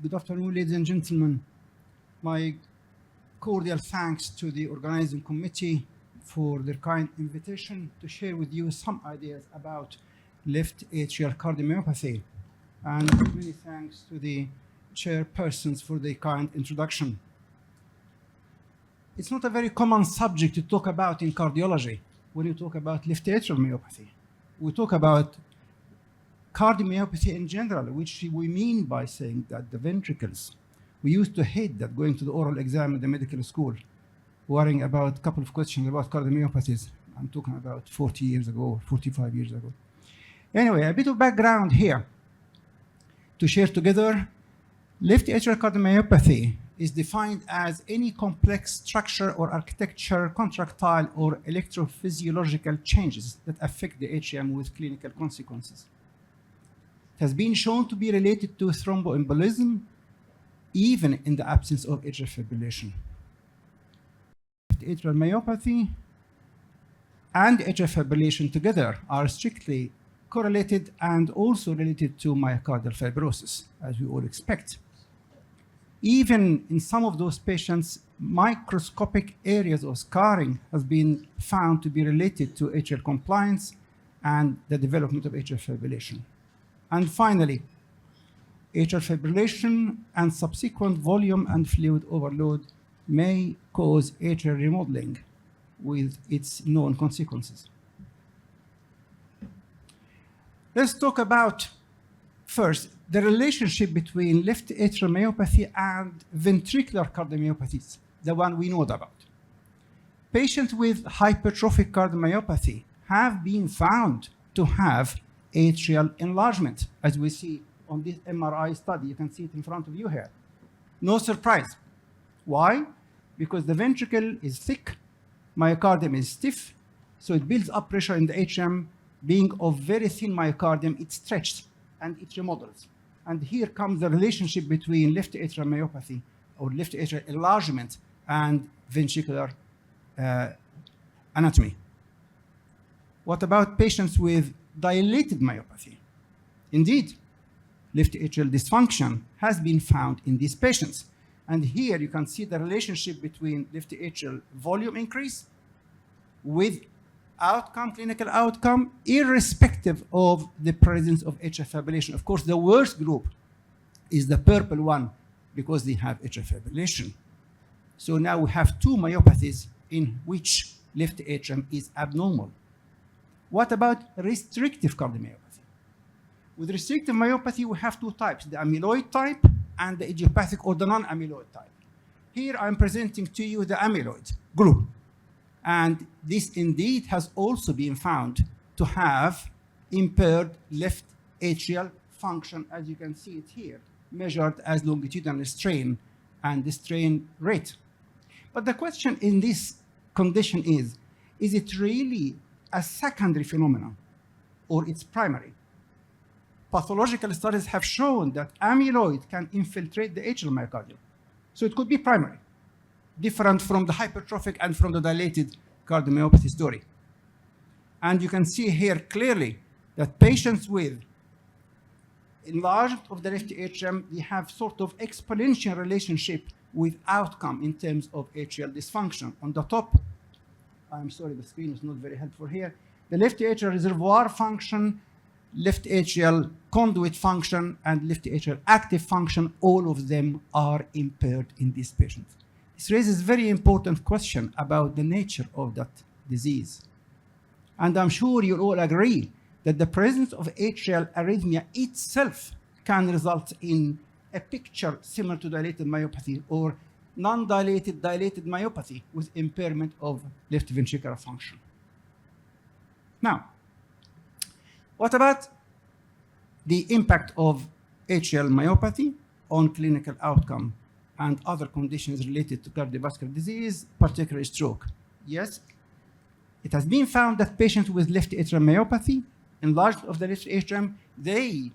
Good afternoon, ladies and gentlemen. My cordial thanks to the organizing committee for their kind invitation to share with you some ideas about left atrial cardiomyopathy. And many thanks to the chairpersons for the kind introduction. It's not a very common subject to talk about in cardiology when you talk about left atrial myopathy. We talk about cardiomyopathy in general, which we mean by saying that the ventricles, we used to hate that going to the oral exam in the medical school, worrying about a couple of questions about cardiomyopathies. I'm talking about 40 years ago, 45 years ago. Anyway, a bit of background here to share together. Left atrial cardiomyopathy is defined as any complex structure or architecture, contractile or electrophysiological changes that affect the atrium with clinical consequences. It has been shown to be related to thromboembolism, even in the absence of atrial fibrillation. Atrial myopathy and atrial fibrillation together are strictly correlated and also related to myocardial fibrosis, as we all expect. Even in some of those patients, microscopic areas of scarring has been found to be related to atrial compliance and the development of atrial fibrillation. And finally, atrial fibrillation and subsequent volume and fluid overload may cause atrial remodeling with its known consequences. Let's talk about first the relationship between left atrial myopathy and ventricular cardiomyopathies, the one we know about. Patients with hypertrophic cardiomyopathy have been found to have atrial enlargement, as we see on this MRI study. You can see it in front of you here. No surprise. Why? Because the ventricle is thick, myocardium is stiff, so it builds up pressure in the atrium. Being of very thin myocardium, it stretches and it remodels. And here comes the relationship between left atrial myopathy or left atrial enlargement and ventricular anatomy. What about patients with dilated myopathy? Indeed, left atrial dysfunction has been found in these patients. And here you can see the relationship between left atrial volume increase with clinical outcome, irrespective of the presence of atrial fibrillation. Of course, the worst group is the purple one because they have atrial fibrillation. So now we have two myopathies in which left atrium is abnormal. What about restrictive cardiomyopathy? With restrictive myopathy, we have two types, the amyloid type and the idiopathic or the non-amyloid type. Here I'm presenting to you the amyloid group. And this indeed has also been found to have impaired left atrial function, as you can see it here, measured as longitudinal strain and the strain rate. But the question in this condition is it really a secondary phenomenon or it's primary? Pathological studies have shown that amyloid can infiltrate the atrial myocardium. So it could be primary, different from the hypertrophic and from the dilated cardiomyopathy story. And you can see here clearly that patients with enlargement of the left atrium, they have sort of exponential relationship with outcome in terms of atrial dysfunction. On the top, I'm sorry, the screen is not very helpful here. The left atrial reservoir function, left atrial conduit function, and left atrial active function, all of them are impaired in these patients. This raises a very important question about the nature of that disease. And I'm sure you'll all agree that the presence of atrial arrhythmia itself can result in a picture similar to dilated myopathy or non-dilated dilated myopathy with impairment of left ventricular function. Now, what about the impact of atrial myopathy on clinical outcome and other conditions related to cardiovascular disease, particularly stroke? Yes, it has been found that patients with left atrial myopathy, enlargement of the left atrium, they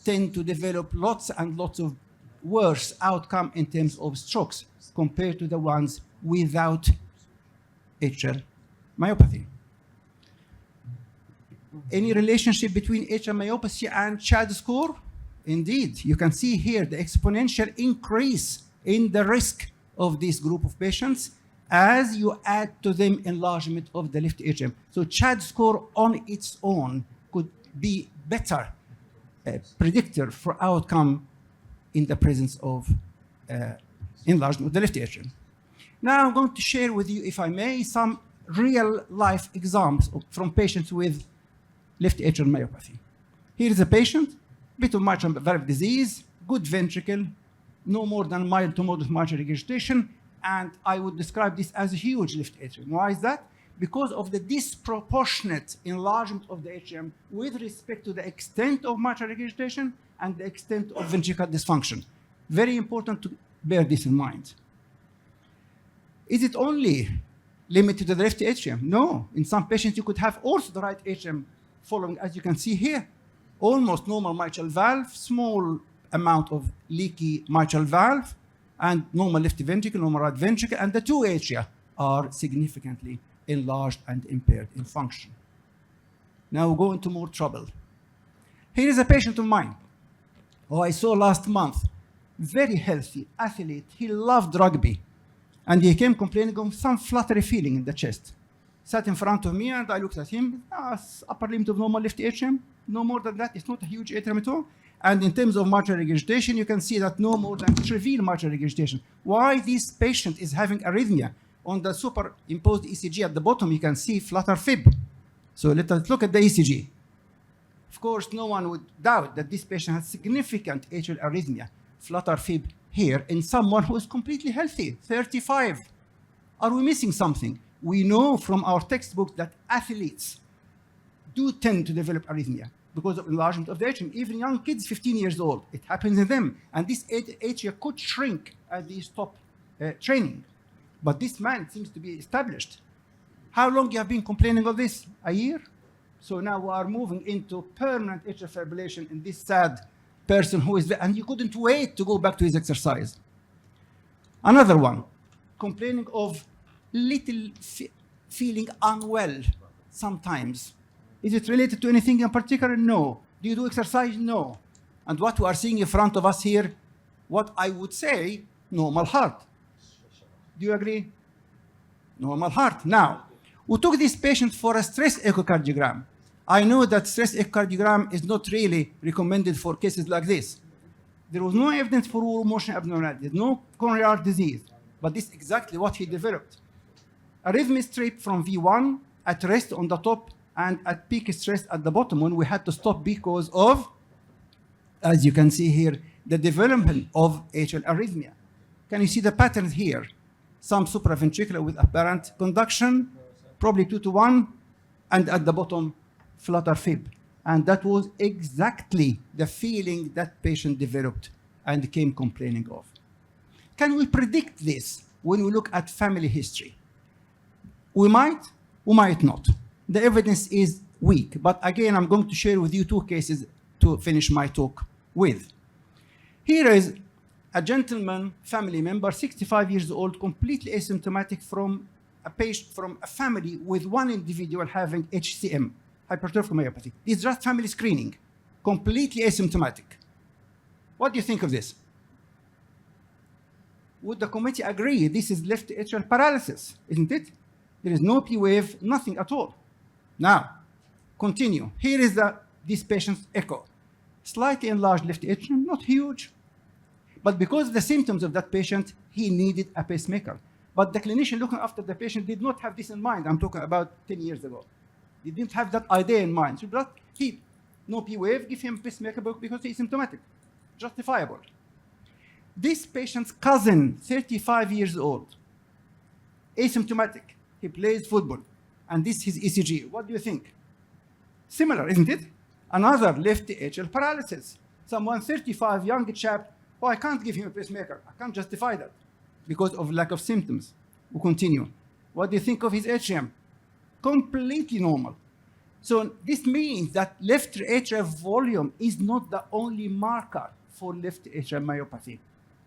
tend to develop lots and lots of worse outcome in terms of strokes compared to the ones without atrial myopathy. Any relationship between atrial myopathy and CHAD score? Indeed, you can see here the exponential increase in the risk of this group of patients as you add to them enlargement of the left atrium. So CHAD score on its own could be better predictor for outcome in the presence of enlargement of the left atrium. Now I'm going to share with you, if I may, some real-life examples from patients with left atrial myopathy. Here is a patient, bit of mitral valve disease, good ventricle, no more than mild to moderate mitral regurgitation, and I would describe this as a huge left atrium. Why is that? Because of the disproportionate enlargement of the atrium with respect to the extent of mitral regurgitation and the extent of ventricular dysfunction. Very important to bear this in mind. Is it only limited to the left atrium? No. In some patients, you could have also the right atrium following, as you can see here, almost normal mitral valve, small amount of leaky mitral valve, and normal left ventricle, normal right ventricle, and the two atria are significantly enlarged and impaired in function. Now we go into more trouble. Here is a patient of mine who I saw last month, very healthy athlete. He loved rugby, and he came complaining of some fluttery feeling in the chest. Sat in front of me, and I looked at him. Upper limit of normal left atrium, no more than that. It's not a huge atrium at all. And in terms of mitral regurgitation, you can see that no more than trivial mitral regurgitation. Why this patient is having arrhythmia? On the superimposed ECG at the bottom, you can see flutter fib. So let us look at the ECG. Of course, no one would doubt that this patient has significant atrial arrhythmia, flutter fib here, in someone who is completely healthy, 35. Are we missing something? We know from our textbook that athletes do tend to develop arrhythmia because of enlargement of the atrium. Even young kids, 15 years old, it happens in them. And this atria could shrink as they stop training. But this man seems to be established. How long you have been complaining of this? A year? So now we are moving into permanent atrial fibrillation in this sad person who is, and he couldn't wait to go back to his exercise. Another one, complaining of little feeling unwell sometimes. Is it related to anything in particular? No. Do you do exercise? No. And what we are seeing in front of us here, what I would say, normal heart. Do you agree? Normal heart. Now, we took this patient for a stress echocardiogram. I know that stress echocardiogram is not really recommended for cases like this. There was no evidence for wall motion abnormality, no coronary heart disease, but this is exactly what he developed. Arrhythmia strip from V1 at rest on the top and at peak stress at the bottom when we had to stop because of, as you can see here, the development of atrial arrhythmia. Can you see the patterns here? Some supraventricular with apparent conduction, probably 2-to-1, and at the bottom, flutter fib. And that was exactly the feeling that patient developed and came complaining of. Can we predict this when we look at family history? We might not. The evidence is weak, but again, I'm going to share with you two cases to finish my talk with. Here is a gentleman, family member, 65 years old, completely asymptomatic from a patient, from a family with one individual having HCM, hypertrophic myopathy. It's just family screening, completely asymptomatic. What do you think of this? Would the committee agree this is left atrial paralysis, isn't it? There is no P wave, nothing at all. Now, continue. Here is this patient's echo. Slightly enlarged left atrium, not huge. But because of the symptoms of that patient, he needed a pacemaker. But the clinician looking after the patient did not have this in mind. I'm talking about 10 years ago. He didn't have that idea in mind. So no P wave, give him a pacemaker because he's symptomatic. Justifiable. This patient's cousin, 35 years old, asymptomatic. He plays football. And this is his ECG. What do you think? Similar, isn't it? Another left atrial paralysis. Someone 35, young chap. Oh, I can't give him a pacemaker. I can't justify that because of lack of symptoms. We'll continue. What do you think of his atrium? Completely normal. So this means that left atrial volume is not the only marker for left atrial myopathy.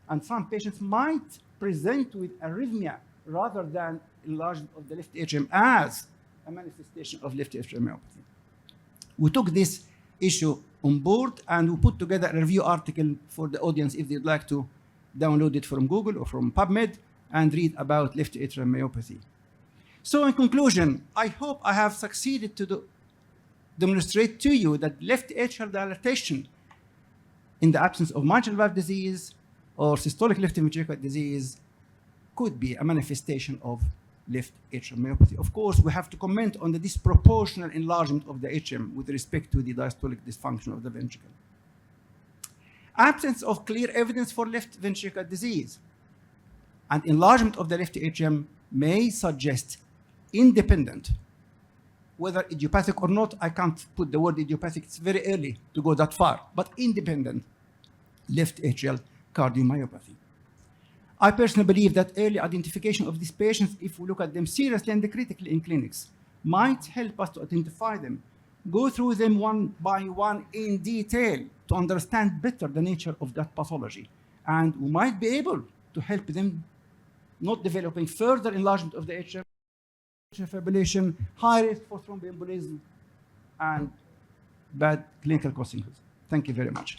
And some patients might present with arrhythmia rather than enlargement of the left atrium as a manifestation of left atrial myopathy. We took this issue on board, and we put together a review article for the audience if they'd like to download it from Google or from PubMed and read about left atrial myopathy. So in conclusion, I hope I have succeeded to demonstrate to you that left atrial dilatation in the absence of mitral valve disease or systolic left ventricular disease could be a manifestation of left atrial myopathy. Of course, we have to comment on the disproportional enlargement of the HM with respect to the diastolic dysfunction of the ventricle. Absence of clear evidence for left ventricular disease and enlargement of the left HM may suggest independent, whether idiopathic or not, I can't put the word idiopathic, it's very early to go that far, but independent left atrial cardiomyopathy. I personally believe that early identification of these patients, if we look at them seriously and critically in clinics, might help us to identify them, go through them one by one in detail to understand better the nature of that pathology. And we might be able to help them not developing further enlargement of the HM, fibrillation, high risk for thromboembolism, and bad clinical consequences. Thank you very much.